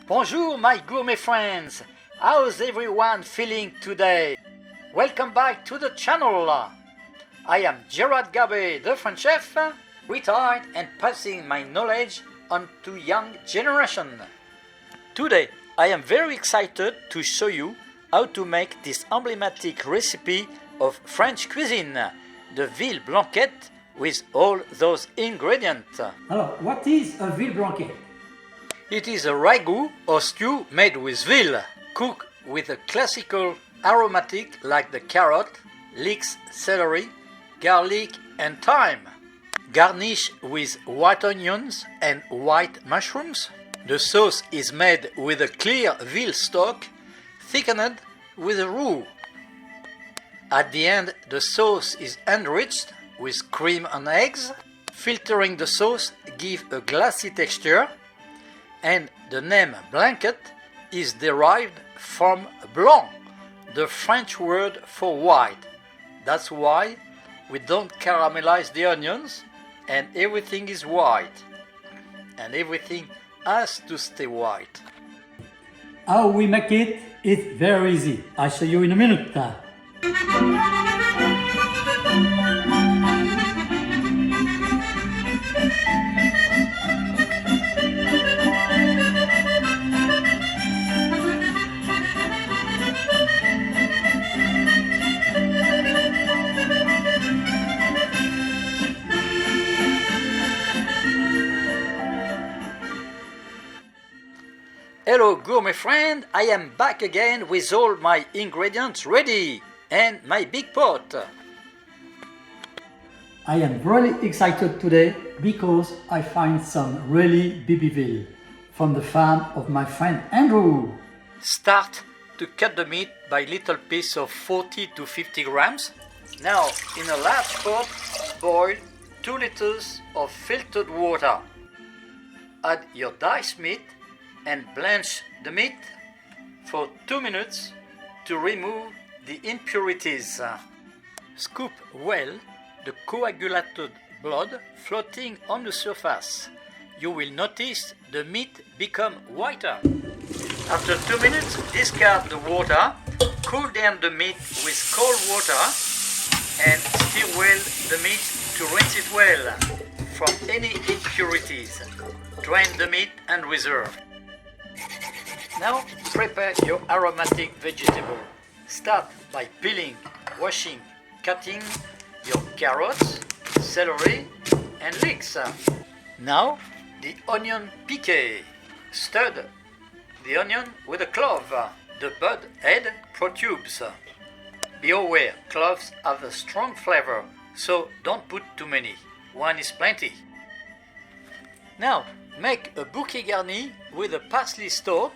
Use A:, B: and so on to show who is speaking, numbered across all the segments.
A: Bonjour my gourmet friends, how's everyone feeling today? Welcome back to the channel. I am Gerard, the French chef, retired and passing my knowledge on to young generation. Today I am very excited to show you how to make this emblematic recipe of French cuisine, the veal blanquette with all those ingredients.
B: Alors, what is a veal blanquette?
A: It is a ragout or stew made with veal, cooked with a classical aromatic like the carrot, leeks, celery, garlic and thyme. Garnish with white onions and white mushrooms. The sauce is made with a clear veal stock, thickened with a roux. At the end, the sauce is enriched with cream and eggs. Filtering the sauce gives a glassy texture, and the name blanquette is derived from Blanc, the French word for white. That's why we don't caramelize the onions and everything is white. And everything has to stay white.
B: How we make it is very easy. I'll show you in a minute.
A: Hello gourmet friend, I am back again with all my ingredients ready and my big pot.
B: I am really excited today because I find some really baby veal from the farm of my friend Andrew.
A: Start to cut the meat by little piece of 40 to 50 grams. Now in a large pot boil 2 liters of filtered water. Add your diced meat and blanch the meat for 2 minutes to remove the impurities. Scoop well the coagulated blood floating on the surface. You will notice the meat become whiter. After 2 minutes, discard the water, cool down the meat with cold water and stir well the meat to rinse it well from any impurities. Drain the meat and reserve. Now prepare your aromatic vegetable. Start by peeling, washing, cutting your carrots, celery and leeks. Now the onion piqué. Stir the onion with a clove. The bud head protrudes. Be aware, cloves have a strong flavor, so don't put too many. One is plenty. Now make a bouquet garni with a parsley stalk,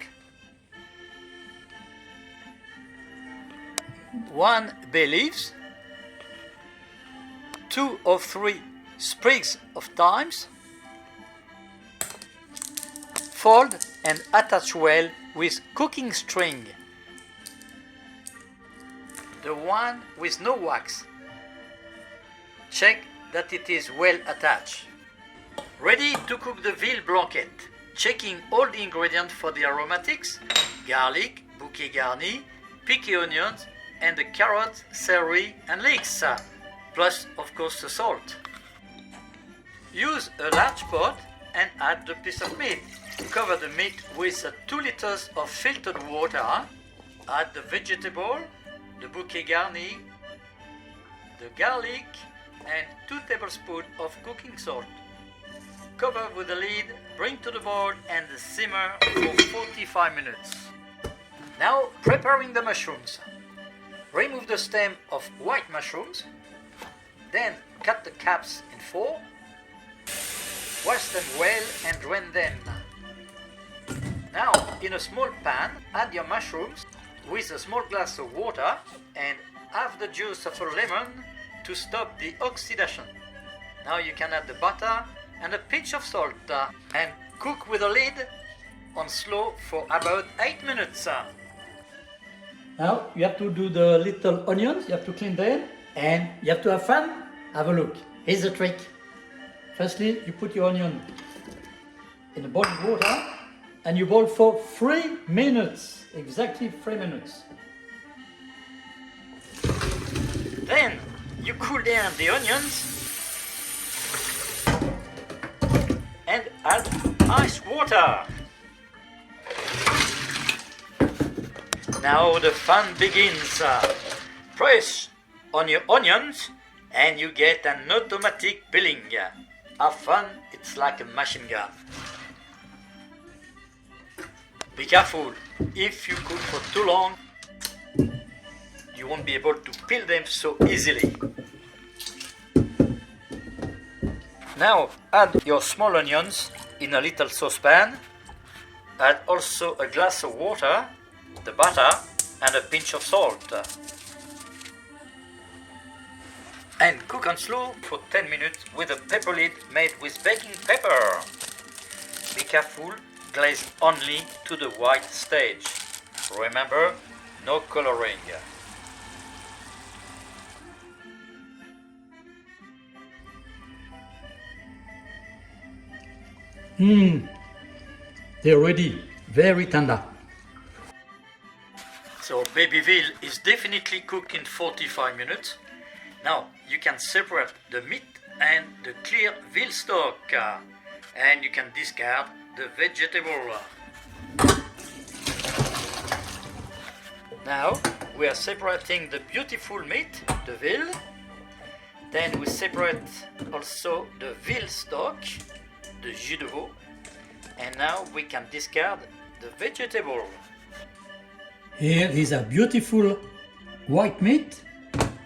A: 1 bay leaves, 2 or 3 sprigs of thymes. Fold and attach well with cooking string, the one with no wax. Check that it is well attached. Ready to cook the veal blanquette. Checking all the ingredients for the aromatics: garlic, bouquet garni, piqué onions, and the carrots, celery and leeks, plus of course the salt. Use a large pot and add the piece of meat. Cover the meat with 2 liters of filtered water. Add the vegetable, the bouquet garni, the garlic and 2 tablespoons of cooking salt. Cover with the lid, bring to the boil and simmer for 45 minutes. Now preparing the mushrooms. Remove the stem of white mushrooms, then cut the caps in 4. Wash them well and drain them. Now in a small pan, add your mushrooms with a small glass of water and half the juice of a lemon to stop the oxidation. Now you can add the butter and a pinch of salt and cook with a lid on slow for about 8 minutes.
B: Now you have to do the little onions, you have to clean them, and you have to have fun. Have a look. Here's the trick. Firstly, you put your onion in the boiling water and you boil for 3 minutes, exactly 3 minutes.
A: Then you cool down the onions and add ice water. Now the fun begins. Press on your onions and you get an automatic peeling. Have fun, it's like a machine gun. Be careful, if you cook for too long, you won't be able to peel them so easily. Now add your small onions in a little saucepan. Add also a glass of water, the butter and a pinch of salt. And cook on slow for 10 minutes with a pepper lid made with baking paper. Be careful, glaze only to the white stage. Remember, no coloring.
B: They're ready, very tender.
A: So baby veal is definitely cooked in 45 minutes. Now you can separate the meat and the clear veal stock, and you can discard the vegetable. Now we are separating the beautiful meat, the veal. Then we separate also the veal stock, the jus de veau, and now we can discard the vegetable.
B: Here is a beautiful white meat,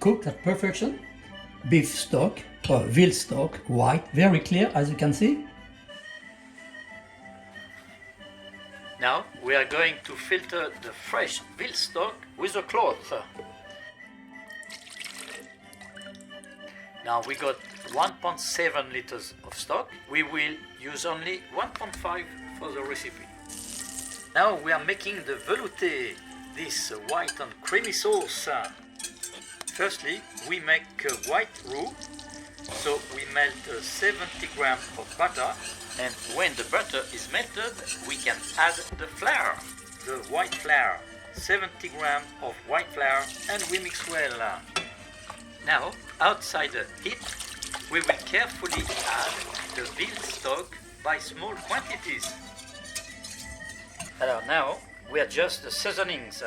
B: cooked at perfection. Beef stock or veal stock, white, very clear as you can see.
A: Now we are going to filter the fresh veal stock with a cloth. Now we got 1.7 liters of stock. We will use only 1.5 for the recipe. Now we are making the velouté, this white and creamy sauce. Firstly, we make a white roux. So we melt 70 grams of butter, and when the butter is melted, we can add the flour, the white flour, 70 grams of white flour, and we mix well. Now, outside the heat, we will carefully add the veal stock by small quantities. Now, we adjust the seasonings.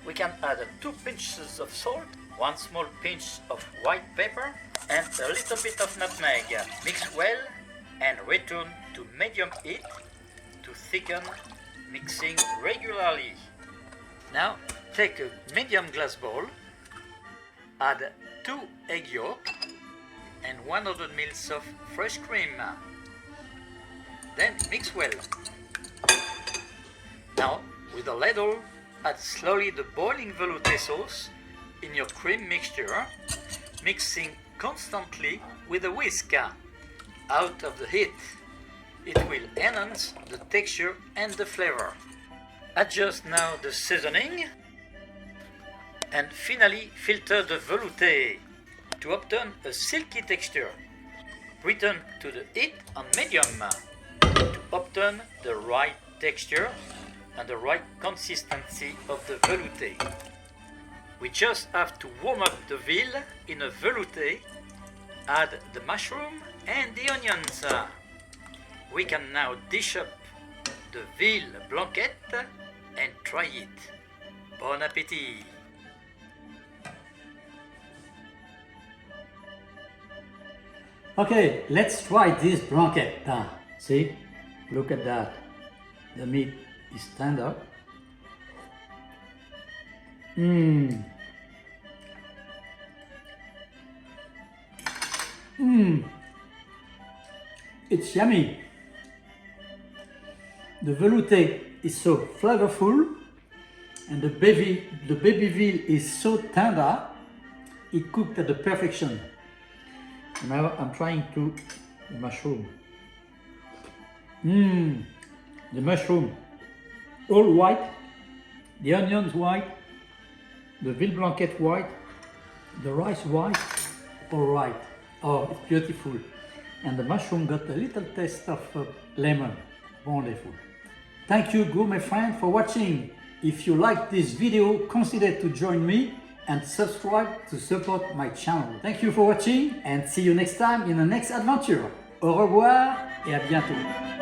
A: We can add 2 pinches of salt, 1 small pinch of white pepper, and a little bit of nutmeg. Mix well and return to medium heat to thicken, mixing regularly. Now, take a medium glass bowl, add 2 egg yolks and 100 ml of fresh cream. Then mix well. Now, with a ladle, add slowly the boiling velouté sauce in your cream mixture, mixing constantly with a whisk. Out of the heat, it will enhance the texture and the flavor. Adjust now the seasoning and finally filter the velouté to obtain a silky texture. Return to the heat on medium to obtain the right texture and the right consistency of the velouté. We just have to warm up the veal in a velouté, add the mushroom and the onions. We can now dish up the veal blanquette and try it. Bon appétit!
B: Okay, let's try this blanquette. See, look at that. The meat is tender. It's yummy. The velouté is so flavorful and the baby veal is so tender. It cooked at the perfection. Now I'm trying to the mushroom. The mushroom all white, the onions white, The veal blanquette white, the rice white, all right. Oh, it's beautiful. And the mushroom got a little taste of lemon. Wonderful. Thank you, gourmet friend, for watching. If you like this video, consider to join me and subscribe to support my channel. Thank you for watching and see you next time in the next adventure. Au revoir et à bientôt.